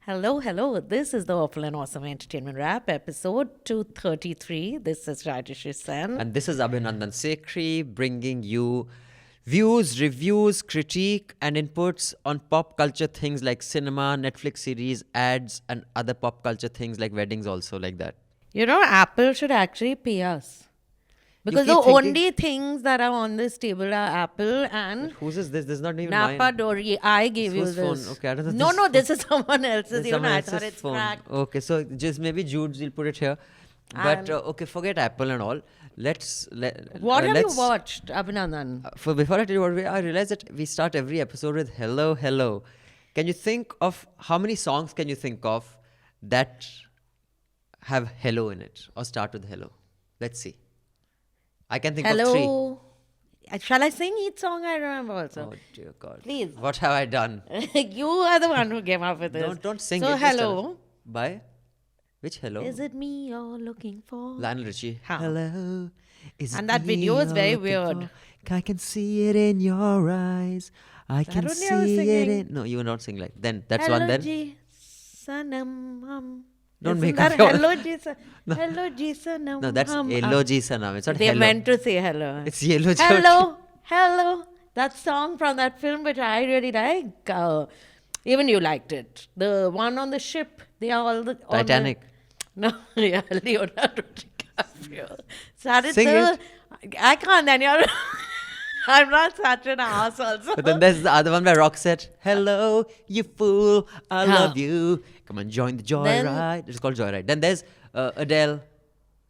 Hello, hello. This is the Awful and Awesome Entertainment Wrap, episode 233. This is Rajyasree Sen. And this is Abhinandan Sekhri bringing you views, reviews, critique, and inputs on pop culture things like cinema, Netflix series, ads, and other pop culture things like weddings, also like that. You know, Apple should actually pay us. Because the keep thinking- only things that are on this table are Apple and Whose is this? This is not even Napa mine. Dori. I gave you Whose this. phone? Okay, I don't know. No, this no, phone. this is someone else's. This is Even someone I else's thought it's phone. cracked. Okay, so just maybe Jude's will put it here. But okay, forget Apple and all. What have you watched, Abhinandan? Before I tell you what I realize that we start every episode with hello, hello. Can you think of how many songs can you think of that have hello in it or start with hello? Let's see. I can think of three. Hello. Shall I sing each song I remember also? Oh dear God. Please. What have I done? You are the one who came up with this. Don't sing So it. just tell hello. us. By? Which hello? Is it me you're looking for? Lionel Richie. Huh. Hello. Is And it that me video is you're very looking weird. for? I can see it in your eyes. I can only see I was it singing? in. No, you were not singing like. Then that's Hello, one. Then Ji Sanam. Don't Isn't make that up your. Hello, Ji Hello, Ji Sanam. No, that's Yellow Ji Sanam. It's not They hello. meant to say hello. It's Yellow Ji. Hello, hello. That song from that film which I really like. Even you liked it. The one on the ship. They are all the Titanic. No, yeah, Leonardo DiCaprio. Started Sing the. I can't. Then you're. I'm not such an ass also. But then there's the other one by Roxette. Hello, you fool. I Huh. love you. Come on, join the Then- joyride. It's called Joyride. Then there's Adele.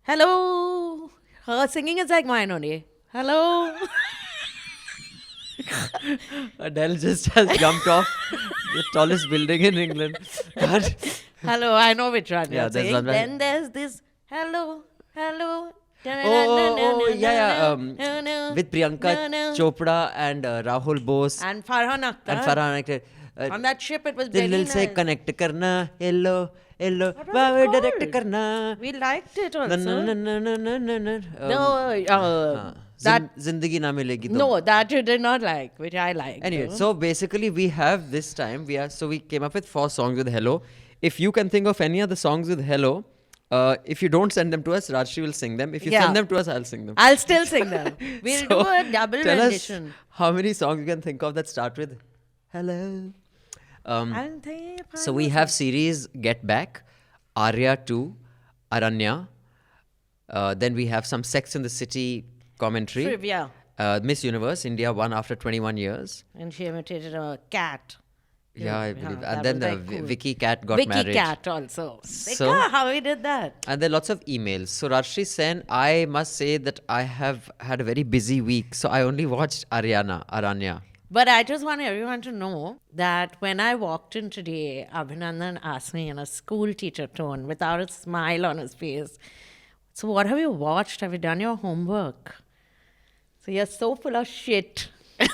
Hello. Her singing is like mine only. Hello. Adele just has jumped off the tallest building in England. But Hello. I know which one Yeah, you're there's saying. one right- Then there's this. Hello. Hello. with Priyanka Chopra and Rahul Bose And Farhan Akhtar. and Farhan Akhtar. On that ship, it was very Dil nice. se connect karna, hello, hello, What was bawe it direct called? karna. We liked it Na, na, also. na, na, na, na, na, na. No, that Zindagi na milegi to. no, that you did not like, which I liked. Anyway, so basically we have this time, we came up with 4 songs with hello. If you can think of any other songs with hello, if you don't send them to us, Rajyasree will sing them. If you Yeah. send them to us, I'll sing them. I'll still sing them. We'll So, do a double tell rendition. us how many songs you can think of that start with hello. So we have series Get Back, Aarya 2, Aranya. Then we have some Sex in the City commentary. Trivia. Miss Universe, India won after 21 years. And she imitated a cat. Yeah, I believe. that And then was very cool. Vicky Cat got Vicky married. Cat also. So- Like, how we did that. And there are lots of emails. So Rajyasree Sen, I must say that I have had a very busy week. So I only watched Aranya. But I just want everyone to know that when I walked in today, Abhinandan asked me in a school teacher tone, without a smile on his face, so what have you watched? Have you done your homework? So you're so full of shit.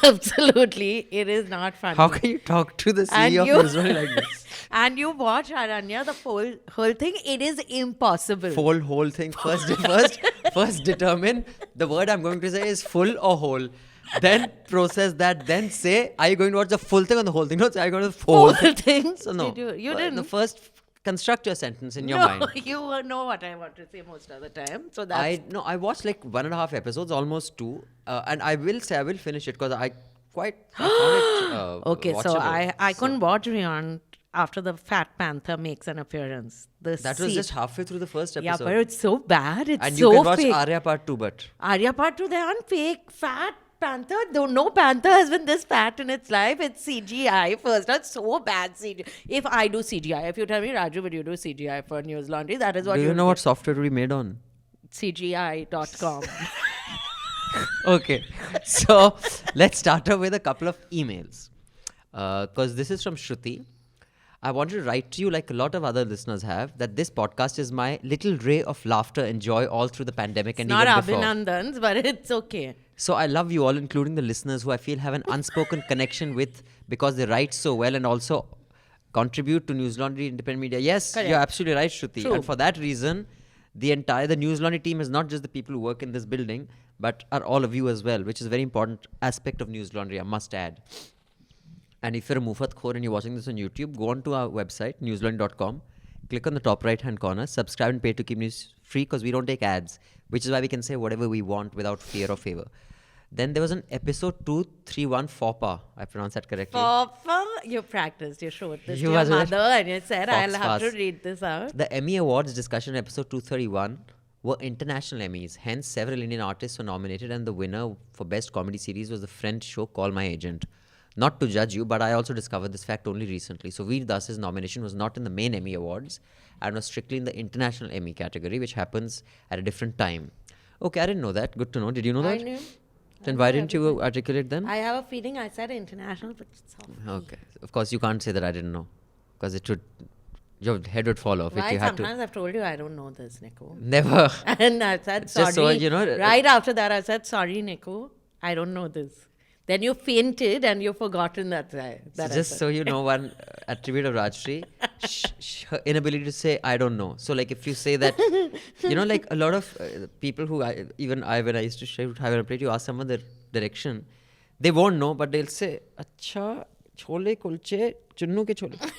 Absolutely. It is not funny. How can you talk to the And CEO of you- Newslaundry like this? And you watch Aranya, the whole thing, it is impossible. Whole thing. First determine the word I'm going to say is full or whole. Then process that. Then say, are you going to watch the full thing or the whole thing? No, say, are you going to the Whole whole thing. So no. You The didn't. first, construct your sentence in your No, mind. you know what I want to say most of the time. So that's I watched like 1.5 episodes, almost 2, and I will say I will finish it because I found it. okay. So watchable. I couldn't watch Rion after the Fat Panther makes an appearance. That was just halfway through the first episode. yeah, but it's so bad. It's and so you can watch fake. Aarya Part 2, but Arya Part 2, they aren't fake. Fat Panther, though no panther has been this fat in its life. It's CGI first. That's so bad CGI. If I do CGI, if you tell me, Raju, would you do CGI for News Laundry? That is what do you you'll know get. what software we made on? CGI.com. Okay, so let's start off with a couple of emails. Because this is from Shruti. I wanted to write to you, like a lot of other listeners have, that this podcast is my little ray of laughter and joy all through the pandemic and Not even before. Abhinandan's, but it's okay. So I love you all, including the listeners who I feel have an unspoken connection with because they write so well and also contribute to News Laundry Independent Media. Yes, Correct. you're absolutely right, Shruti. True. And for that reason, the News Laundry team is not just the people who work in this building, but are all of you as well, which is a very important aspect of News Laundry, I must add. And if you're a Mufat Khor and you're watching this on YouTube, go on to our website, newslaundry.com, click on the top right-hand corner, subscribe and pay to keep news free because we don't take ads, which is why we can say whatever we want without fear or favor. Then there was an episode 231 FOPA. I pronounced that correctly. Papa, you practiced. You showed this You to your was it? mother and you said, Fox I'll have to fast. read this out. The Emmy Awards discussion episode 231 were international Emmys. Hence, several Indian artists were nominated, and the winner for Best Comedy Series was the French show Call My Agent. Not to judge you, but I also discovered this fact only recently. So Veer Das's nomination was not in the main Emmy Awards and was strictly in the international Emmy category, which happens at a different time. Okay, I didn't know that. Good to know. Did you know I that? knew. Then why didn't you articulate then? I have a feeling I said international, but it's all. Okay. Of course, you can't say that I didn't know. Because it would... Your head would fall off if Right? you had Sometimes I've told you I don't know this, Nico. to... Never. And I said It's sorry. just so, you know, right after that, I said, sorry, Nico. I don't know this. Then you fainted and you've forgotten that. Just so you know, one attribute of Rajyasree, her inability to say, I don't know. So, like, if you say that, you know, like a lot of people who, when I used to shout high on plate, you ask someone the direction, they won't know, but they'll say, Acha, chole kulche, chunnu ke chole.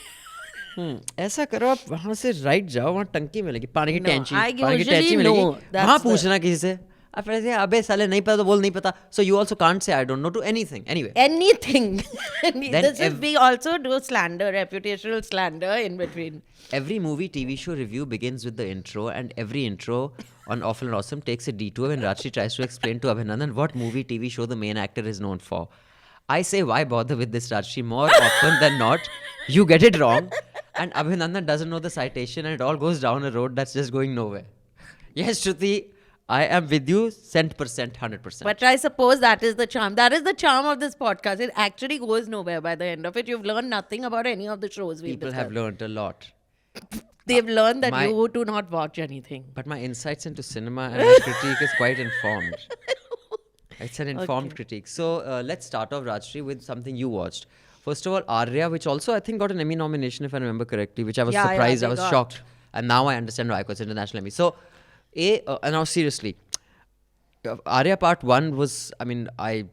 ऐसा करो आप वहाँ से right जाओ वहाँ टंकी मिलेगी पानी की No, टैंची I पानी की usually टैंची know. मिलेगी That's वहाँ the- पूछना किसी से आप ऐसे अबे साले नहीं पता तो बोल नहीं पता so you also can't say I don't know to anything anyway Anything. This is ev- we also do slander, reputational slander in between. every movie TV show review begins with the intro and every intro on Awful and Awesome takes a detour when Rajyasree tries to explain to Abhinandan what movie TV show the main actor is known for. I say why bother with this Rajyasree more often than not you get it wrong and Abhinandan doesn't know the citation and it all goes down a road that's just going nowhere. Yes, Shruti, I am with you, 100%, 100%. But I suppose that is the charm. That is the charm of this podcast. It actually goes nowhere by the end of it. You've learned nothing about any of the shows we've people discussed. have learnt a lot. They've learned that my- you do not watch anything. But my insights into cinema and my critique is quite informed. It's an informed critique. So let's start off, Rajyasree, with something you watched. First of all, Aarya, which also I think got an Emmy nomination, if I remember correctly, which I was Yeah, surprised, they I was got. shocked. And now I understand why, because it's international Emmy. So, and now seriously, Aarya Part 1 was, I mean, I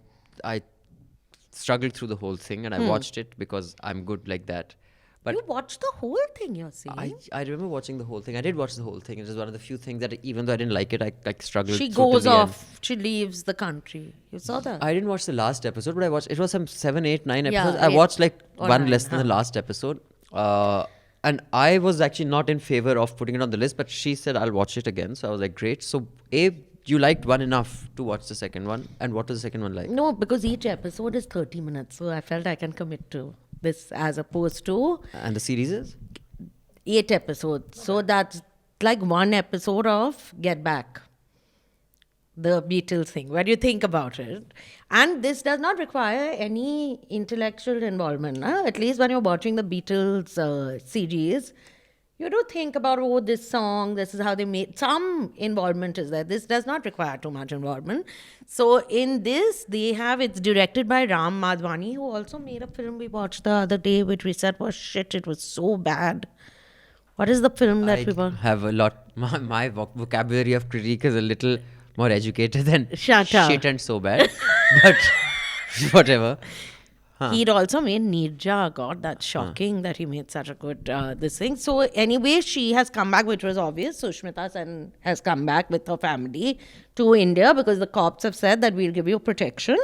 struggled through the whole thing and I watched it because I'm good like that. But You watched the whole thing, you're saying? I remember watching the whole thing. I did watch the whole thing. It was one of the few things that even though I didn't like it, I like struggled She through till goes the end. off. She leaves the country. You saw that? I didn't watch the last episode, but I watched. It was some 7, 8, 9 Yeah, episodes. I 8 watched like or one 9, less than the last episode. And I was actually not in favor of putting it on the list, but she said I'll watch it again. So I was like, great. So you liked one enough to watch the second one, and what was the second one like? No, because each episode is 30 minutes. So I felt I can commit to this as opposed to And the series is 8 episodes. So that's like one episode of Get Back, the Beatles thing, when you think about it. And this does not require any intellectual involvement. At least when you're watching the Beatles series, you do think about, oh, this song, this is how they made. Some involvement is there. This does not require too much involvement. So in this, it's directed by Ram Madhwani, who also made a film we watched the other day, which we said was shit. It was so bad. What is the film that we watched? have a lot. My vocabulary of critique is a little more educated than Shut up. shit and so bad. But whatever. He'd also made Nirja. God, that's shocking that he made such a good this thing. So anyway, she has come back, which was obvious. Sushmita Sen has come back with her family to India because the cops have said that we'll give you protection.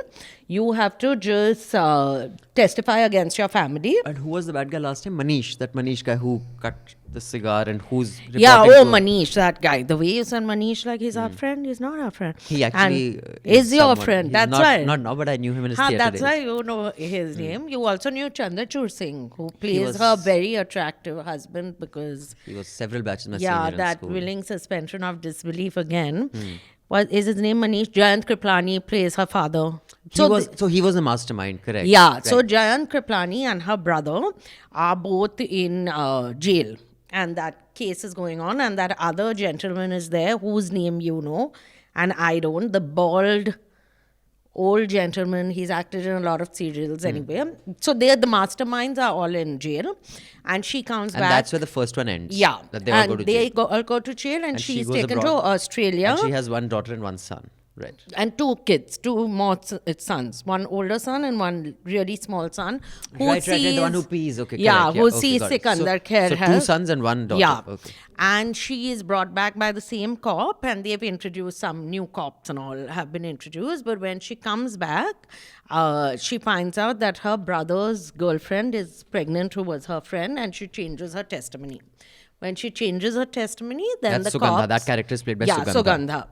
You have to just testify against your family. And who was the bad guy last time? Manish. That Manish guy who cut the cigar and who's Yeah, reporting to- Manish, that guy. The way you said Manish, like he's our friend, he's not our friend. He actually And is your someone- friend. he's That's not, why. Not now, but I knew him in his Huh, theatre that's days. why you know his name. You also knew Chandrachur Singh, who plays was- her very attractive husband because, He was several batches my yeah, senior in that school. willing suspension of disbelief again. Is his name Manish? Jayant Kriplani plays her father. He was the mastermind, correct? Yeah, so Right. Jayant Kriplani and her brother are both in jail. And that case is going on. And that other gentleman is there whose name you know. And I don't. The bald old gentleman. He's acted in a lot of serials anyway. So the masterminds are all in jail. And she comes And back. that's where the first one ends. Yeah. That they all and go to they jail. all go to jail and And she she's goes taken abroad. to Australia. And she has one daughter and one son. Right. And two kids, two more sons, one older son and one really small son. Who Right, sees, the one who pees. Okay, yeah, correct. who Okay, sees got it. Sikandar Khair So two has. sons and one daughter. Yeah. Okay. And she is brought back by the same cop, and they've introduced some new cops and all have been introduced. But when she comes back, she finds out that her brother's girlfriend is pregnant, who was her friend, and she changes her testimony. When she changes her testimony, then That's the Sugandha. cops... That character is played by yeah, Sugandha.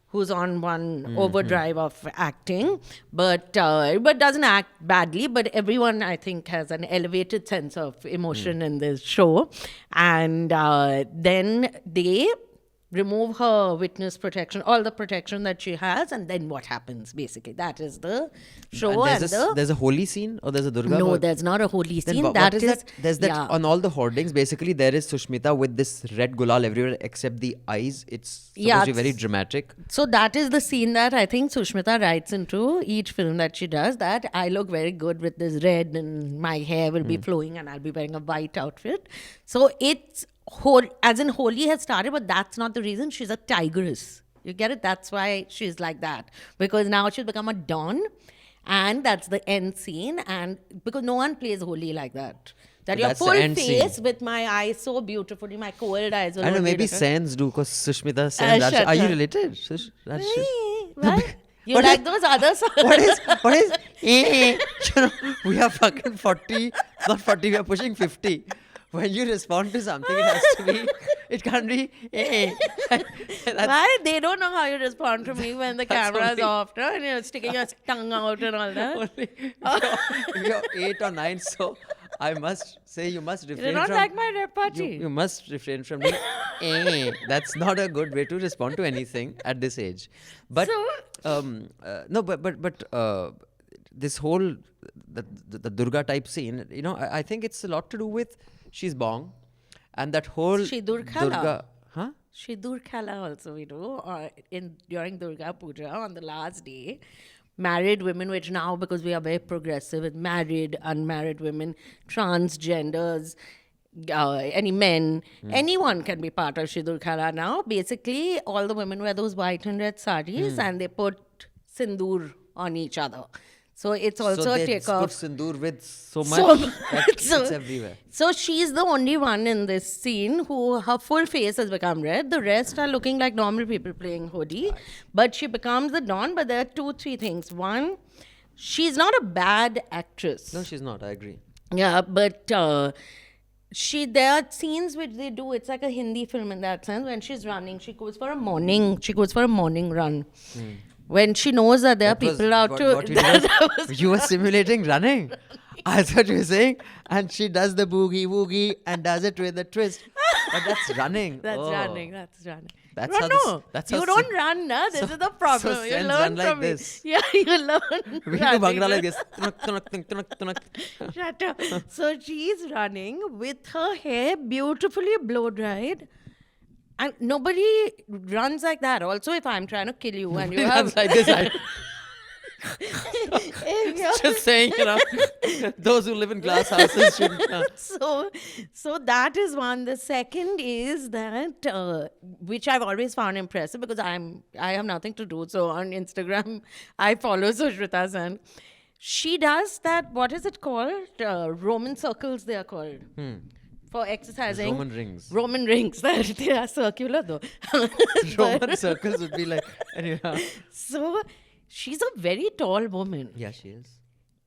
who's on one overdrive of acting, but doesn't act badly. But everyone, I think, has an elevated sense of emotion in this show. And then they remove her witness protection, all the protection that she has, and then what happens, basically. That is the show. And there's a holy scene or there's a Durga? No, there's not a holy Then scene. what is that? There's that yeah. on all the hoardings. Basically, there is Sushmita with this red gulal everywhere except the eyes. It's supposed to be very dramatic. So that is the scene that I think Sushmita writes into each film that she does, that I look very good with this red and my hair will be flowing and I'll be wearing a white outfit. So it's as in Holi has started, but that's not the reason. She's a tigress. You get it? That's why she's like that. Because now she's become a dawn, and that's the end scene. And because no one plays Holi like that. That your That's the full end face scene. with my eyes so beautifully, my cold eyes. I don't know, maybe Sens do, because Sushmita Sen. shut Are you up. related? What? You What like is- those other songs? What is, you know, we are fucking 40, not 40, we are pushing 50. When you respond to something, it has to be, it can't be, Why? They don't know how you respond to me when the That's camera's only- off, no? And you're sticking your tongue out and all that. Only if you're 8 or 9, so I must say you must refrain You don't from... like my repartee. You must refrain from doing That's not a good way to respond to anything at this age. But no, but this whole the Durga type scene, you know, I think it's a lot to do with she's bong, and that whole Shidur Khala. Durga, huh? Shidur Khala also we do during Durga Puja on the last day. Married women, which now, because we are very progressive with married, unmarried women, transgenders, any men, anyone can be part of Shidur Khala now. Basically, all the women wear those white and red saris and they put sindoor on each other. So it's also so a they takeoff. put sindoor with so much So that so- it's everywhere. So she's the only one in this scene who her full face has become red. The rest are looking like normal people playing Hodi. But she becomes the dawn. But there are 2-3 things. One, she's not a bad actress. No, she's not. I agree. Yeah, but there are scenes which they do. It's like a Hindi film in that sense. When she's running, she goes for a morning run. When she knows that there are people out to... What you were simulating running. I thought you were saying, and she does the boogie woogie and does it with a twist. But that's running. That's Oh. running. That's No, how no. that's You how don't run, na. This is the problem. so you Sens learn run like from this. me. Yeah, you learn. We do running. Bhangra like this. Tunak, tunak, tink, tunak, tunak. Shut up. So she's running with her hair beautifully blow dried. And nobody runs like that. Also, if I'm trying to kill you and you have... Runs like this. if you're- Just saying, you know, those who live in glass houses should... So that is one. The second is that which I've always found impressive because I have nothing to do. So on Instagram, I follow Sushrita Sen. She does that. What is it called? Roman circles. They are called for exercising. Roman rings. Roman rings. They are circular though. Roman circles would be like... Anyway. So she's a very tall woman. Yeah, she is.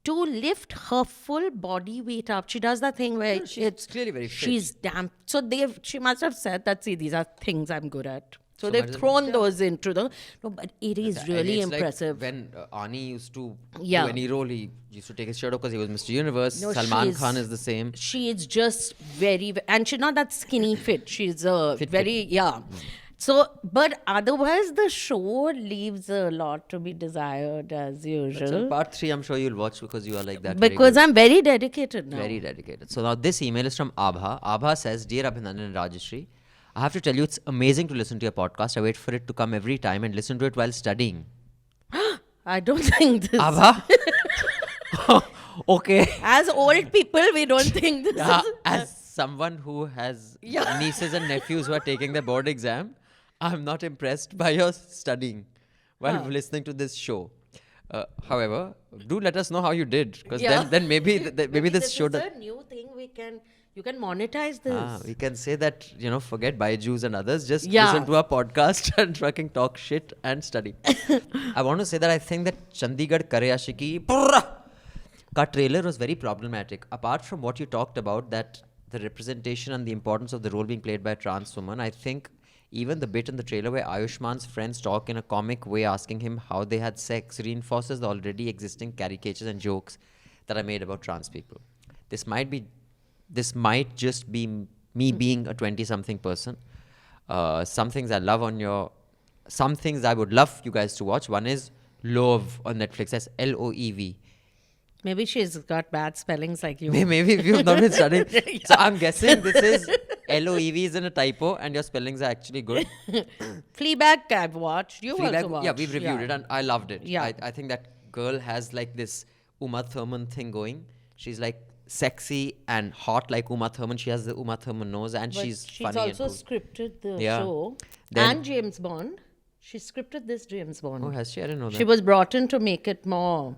To lift her full body weight up, she does that thing where she's clearly very fit. She's damp. So she must have said that. See, these are things I'm good at. So might they've as well- thrown those into the. No, but it is And really it's like impressive. when Ani used to Yeah. do any role, he used to take his shirt off because he was Mr. Universe. No, Salman she's- Khan is the same. She is just very, and she's not that skinny fit. She's Fit. yeah. So, but otherwise, the show leaves a lot to be desired as So usual. part 3, I'm sure you'll watch because you are like that. Because I'm very dedicated now. very dedicated. So now this email is from Abha. Abha says, Dear Abhinandan and Rajyasree, I have to tell you, it's amazing to listen to your podcast. I wait for it to come every time and listen to it while studying. I don't think this. Abha? Okay. As old people, we don't think this Yeah, is. as someone who has nieces and nephews who are taking their board exam, I'm not impressed by your studying. while listening to this show. However, do let us know how you did, because Yeah. then maybe maybe this show is a new thing you can monetize this. we can say that, forget Byju's and others, just Yeah. listen to our podcast and fucking talk shit and study. I want to say that I think that Chandigarh Karyashiki ka trailer was very problematic. Apart from what you talked about, that the representation and the importance of the role being played by a trans woman, I think even the bit in the trailer where Ayushman's friends talk in a comic way asking him how they had sex reinforces the already existing caricatures and jokes that are made about trans people. This might just be me being a 20-something person. Some things I would love you guys to watch. One is Love on Netflix. That's Loev. Maybe she's got bad spellings like you. Maybe if you've not been studying. So I'm guessing this is Loev is in a typo and your spellings are actually good. Fleabag I've watched. You also watched. Yeah, we've reviewed it and I loved it. Yeah. I think that girl has like this Uma Thurman thing going. She's like sexy and hot like Uma Thurman. She has the Uma Thurman nose and But she's she's funny. also and cool. scripted the Yeah. show Then- and James Bond. She scripted this James Bond. Oh, has she? I didn't know that. She was brought in to make it more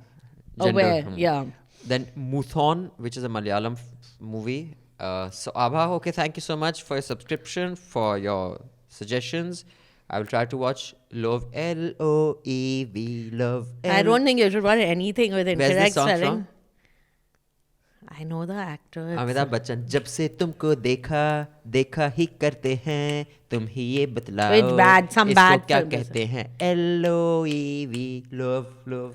Gender, aware. Yeah. Then Muthon, which is a Malayalam Mm. movie. So Abha, okay, thank you so much for your subscription, for your suggestions. I will try to watch Love, Loev, Love. I don't think you should watch anything with Where's incorrect this song spelling. from? I know the actor. It's- Amitabh Bachchan. जब से तुमको देखा ही करते हैं, तुम ही ये बतलाओ. It's bad, some इसको bad क्या film is कहते हैं? Loev, love.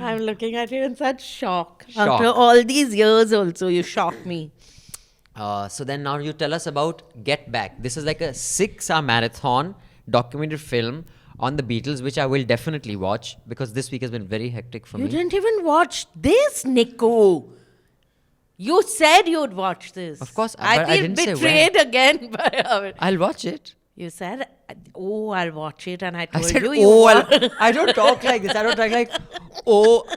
I'm looking at you in such shock. Shock. After all these years also, you shock me. So then now you tell us about Get Back. This is like a 6-hour marathon documentary film on the Beatles, which I will definitely watch because this week has been very hectic for You me. didn't even watch this, Nico. You said you'd watch this. Of course, I but I feel didn't say when. betrayed again by I'll watch it. You said, "Oh, I'll watch it," and I I told said, you. I don't talk like this. I don't talk like,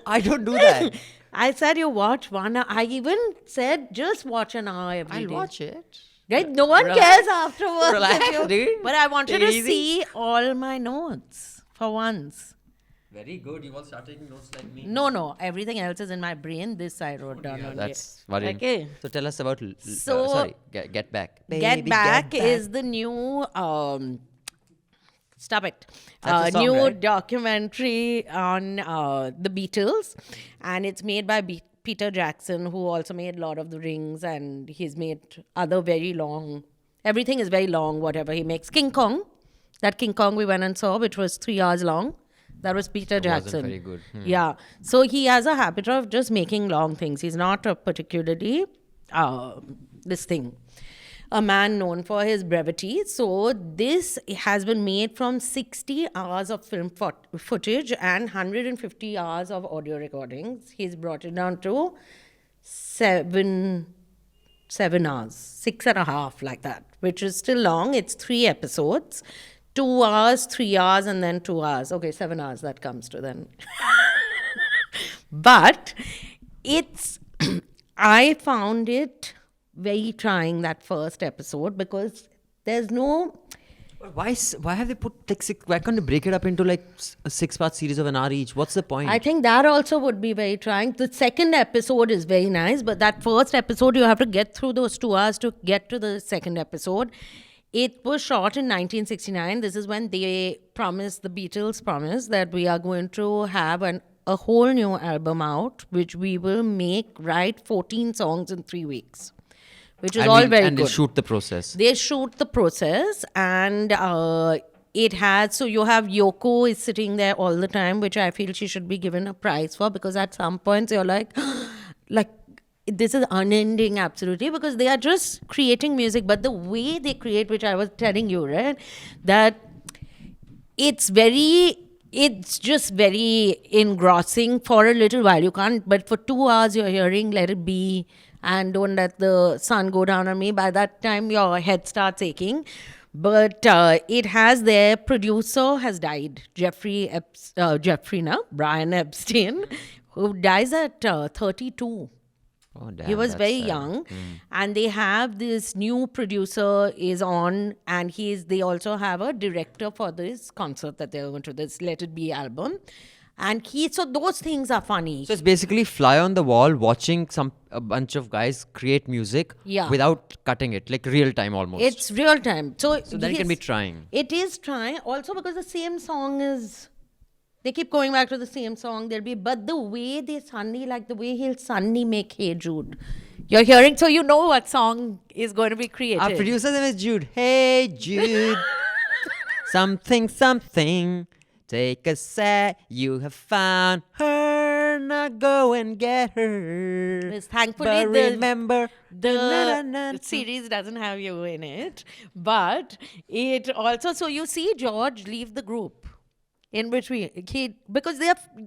I don't do that. I said you watch 1 hour. I even said just watch an hour every I'll day. watch it. Right? No one Relax. cares afterwards. Relax, if you- dude. But I wanted Take to it easy. see all my notes for once. Very good. You all start taking notes like me. No. Everything else is in my brain. This I wrote down on That's worrying. Okay. So tell us about, So- Get Back. Get Baby, Back is the new stop it. That's a song, New right? documentary on the Beatles, and it's made by Peter Jackson, who also made Lord of the Rings, and he's made other very long. Everything is very long. Whatever he makes, King Kong, that King Kong we went and saw, which was 3 hours long. That was Peter It wasn't Jackson. very good. Yeah. So he has a habit of just making long things. He's not a particularly a man known for his brevity. So this has been made from 60 hours of film footage and 150 hours of audio recordings. He's brought it down to 7 hours, 6.5 like that, which is still long. It's 3 episodes, 2 hours, 3 hours, and then 2 hours. Okay, 7 hours that comes to then. But it's, I found it very trying, that first episode, because there's no, Why have they put like why can't they break it up into like a 6-part series of an hour each? What's the point? I think that also would be very trying. The second episode is very nice, but that first episode, you have to get through those 2 hours to get to the second episode. It was shot in 1969. This is when the Beatles promised that we are going to have a whole new album out, which we will write 14 songs in 3 weeks, which is all very and good. they shoot the process. They shoot the process, and it has, so you have Yoko is sitting there all the time, which I feel she should be given a prize for, because at some points you're like this is unending, absolutely, because they are just creating music, but the way they create, which I was telling you, right, that it's just very engrossing for a little while. You can't, but for 2 hours you're hearing Let It Be and Don't Let the Sun Go Down on Me. By that time your head starts aching. But it has, their producer has died, Brian Epstein, who dies at 32. Oh, damn. He was that's very sad. young, and they have this new producer is on, and they also have a director for this concert that they're going to, this Let It Be album, and so those things are funny. So it's basically fly on the wall watching a bunch of guys create music Yeah. without cutting it, like real time almost. It's real time, so that can be trying. It is trying also because the same song is. They keep going back to the same song. But the way they suddenly, like the way he'll suddenly make Hey Jude. You're hearing, so you know what song is going to be created. Our producer's name is Jude. Hey Jude, something. Take a sec. You have found her. Now go and get her. Yes, thankfully, but remember the series doesn't have you in it, but it also. So you see George leave the group. In between, because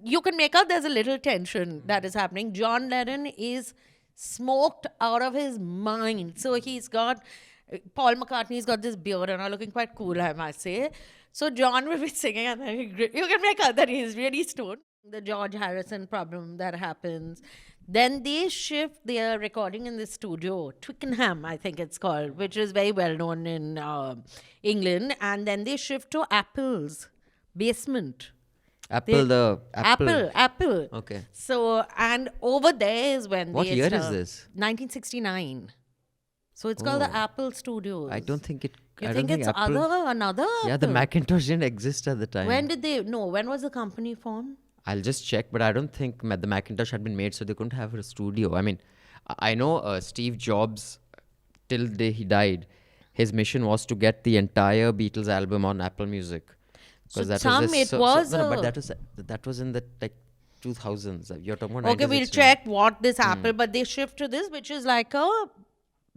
you can make out there's a little tension that is happening. John Lennon is smoked out of his mind. So he's got, Paul McCartney's got this beard and are looking quite cool, I must say. So John will be singing and then you can make out that he's really stoned. The George Harrison problem that happens. Then they shift their recording in the studio, Twickenham, I think it's called, which is very well known in England. And then they shift to Apple's basement. Apple. Apple. Okay. So, and over there is when What they year start, is this? 1969. So it's called the Apple Studios. I don't think it. You I think don't it's Apple, another? Yeah, the Apple? Macintosh didn't exist at the time. When was the company formed? I'll just check, but I don't think the Macintosh had been made, so they couldn't have a studio. I mean, I know Steve Jobs, till the day he died, his mission was to get the entire Beatles album on Apple Music. So That but that was in the 2000s. You're talking about. Okay, we'll check what this Apple, but they shift to this, which is like a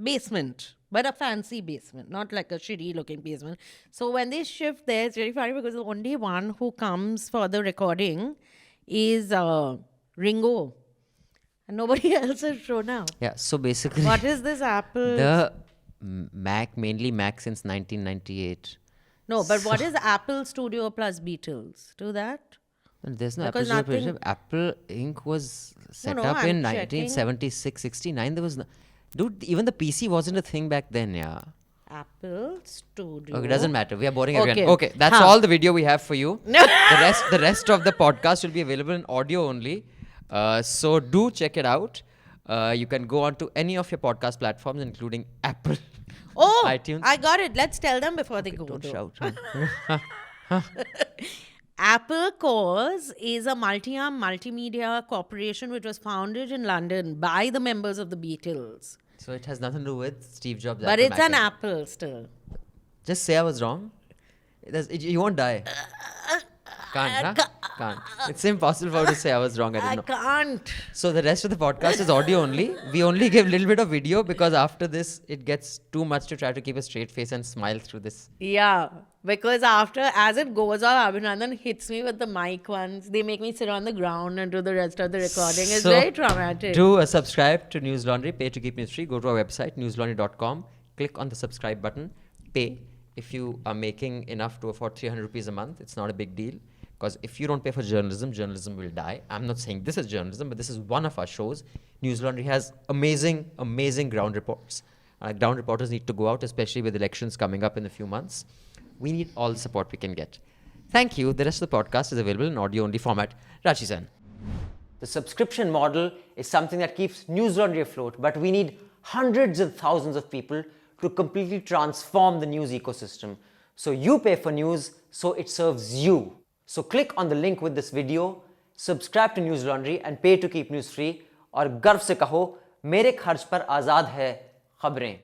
basement, but a fancy basement, not like a shitty looking basement. So when they shift there, it's very funny because the only one who comes for the recording is Ringo, and nobody else has shown up. Yeah. So basically, What is this Apple? the mainly Mac since 1998. No, but what is Apple Studio plus Beatles? Do that? There's no Because Apple Studio. nothing- Apple Inc. was set no, up I'm in checking. 1976, 69. There was no. Dude, even the PC wasn't a thing back then, yeah. Apple Studio. Okay, doesn't matter. We are boring again. Okay. Okay, that's all the video we have for you. The rest of the podcast will be available in audio only. So do check it out. You can go on to any of your podcast platforms, including Apple. Oh, iTunes. I got it. Let's tell them before they go. Don't though. shout. Apple Cause is a multi-arm multimedia corporation which was founded in London by the members of the Beatles. So it has nothing to do with Steve Jobs. But Apple it's an Macintosh. Apple still. Just say I was wrong. You won't die. Can't, huh? Can't. It's impossible for you to say I was wrong. I I didn't know. can't. So the rest of the podcast is audio only. We only give a little bit of video because after this, it gets too much to try to keep a straight face and smile through this. Yeah, because as it goes on, Abhinandan hits me with the mic once. They make me sit on the ground and do the rest of the recording. It's So, very traumatic. Do a subscribe to News Laundry. Pay to keep news free. Go to our website, newslaundry.com. Click on the subscribe button. Pay. If you are making enough to afford 300 rupees a month, it's not a big deal. Because if you don't pay for journalism, journalism will die. I'm not saying this is journalism, but this is one of our shows. News Laundry has amazing, amazing ground reports. Ground reporters need to go out, especially with elections coming up in a few months. We need all the support we can get. Thank you. The rest of the podcast is available in audio-only format. Rachi-san. The subscription model is something that keeps News Laundry afloat, but we need hundreds of thousands of people to completely transform the news ecosystem. So you pay for news, so it serves you. So click on the link with this video, subscribe to News Laundry and pay to keep news free और गर्व से कहो मेरे खर्च पर आज़ाद है खबरें